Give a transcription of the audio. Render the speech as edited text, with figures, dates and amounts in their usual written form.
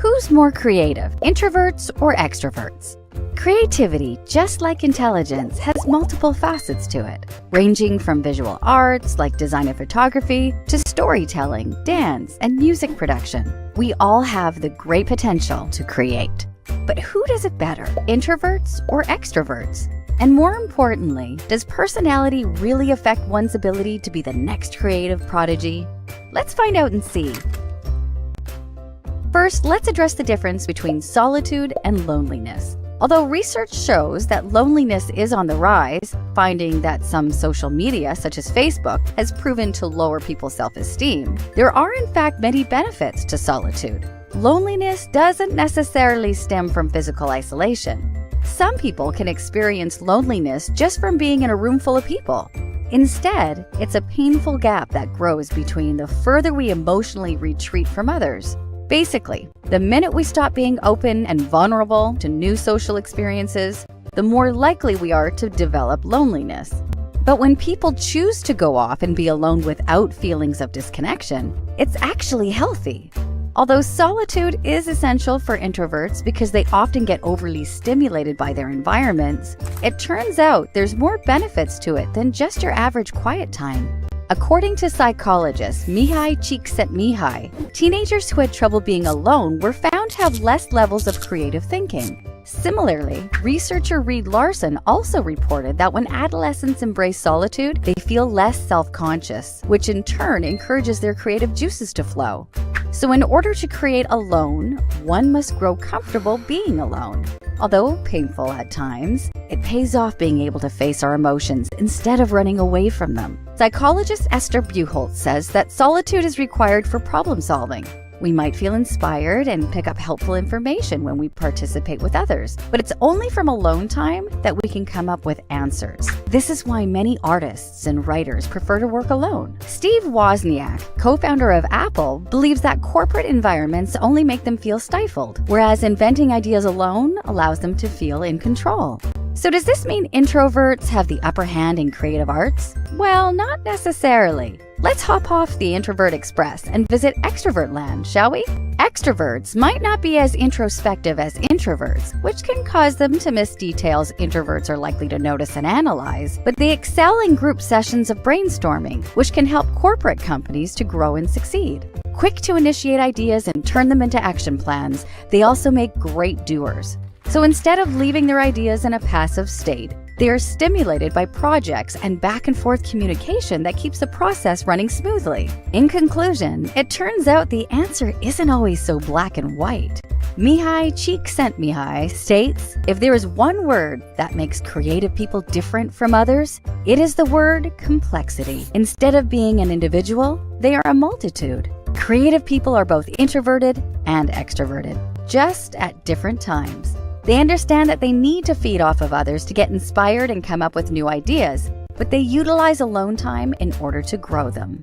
Who's more creative, introverts or extroverts? Creativity, just like intelligence, has multiple facets to it, ranging from visual arts like design and photography to storytelling, dance, and music production. We all have the great potential to create. But who does it better, introverts or extroverts? And more importantly, does personality really affect one's ability to be the next creative prodigy? Let's find out and see. First, let's address the difference between solitude and loneliness. Although research shows that loneliness is on the rise, finding that some social media, such as Facebook, has proven to lower people's self-esteem, there are in fact many benefits to solitude. Loneliness doesn't necessarily stem from physical isolation. Some people can experience loneliness just from being in a room full of people. Instead, it's a painful gap that grows between the further we emotionally retreat from others. Basically, the minute we stop being open and vulnerable to new social experiences, the more likely we are to develop loneliness. But when people choose to go off and be alone without feelings of disconnection, it's actually healthy. Although solitude is essential for introverts because they often get overly stimulated by their environments, it turns out there's more benefits to it than just your average quiet time. According to psychologist Mihai Csikszentmihalyi, teenagers who had trouble being alone were found to have less levels of creative thinking. Similarly, researcher Reed Larson also reported that when adolescents embrace solitude, they feel less self-conscious, which in turn encourages their creative juices to flow. So in order to create alone, one must grow comfortable being alone. Although painful at times, it pays off being able to face our emotions instead of running away from them. Psychologist Esther Buchholz says that solitude is required for problem solving. We might feel inspired and pick up helpful information when we participate with others, but it's only from alone time that we can come up with answers. This is why many artists and writers prefer to work alone. Steve Wozniak, co-founder of Apple, believes that corporate environments only make them feel stifled, whereas inventing ideas alone allows them to feel in control. So does this mean introverts have the upper hand in creative arts? Well, not necessarily. Let's hop off the Introvert Express and visit extrovert land, shall we? Extroverts might not be as introspective as introverts, which can cause them to miss details introverts are likely to notice and analyze, but they excel in group sessions of brainstorming, which can help corporate companies to grow and succeed. Quick to initiate ideas and turn them into action plans, they also make great doers. So instead of leaving their ideas in a passive state, they are stimulated by projects and back-and-forth communication that keeps the process running smoothly. In conclusion, it turns out the answer isn't always so black and white. Mihai Csikszentmihalyi states, if there is one word that makes creative people different from others, it is the word complexity. Instead of being an individual, they are a multitude. Creative people are both introverted and extroverted, just at different times. They understand that they need to feed off of others to get inspired and come up with new ideas, but they utilize alone time in order to grow them.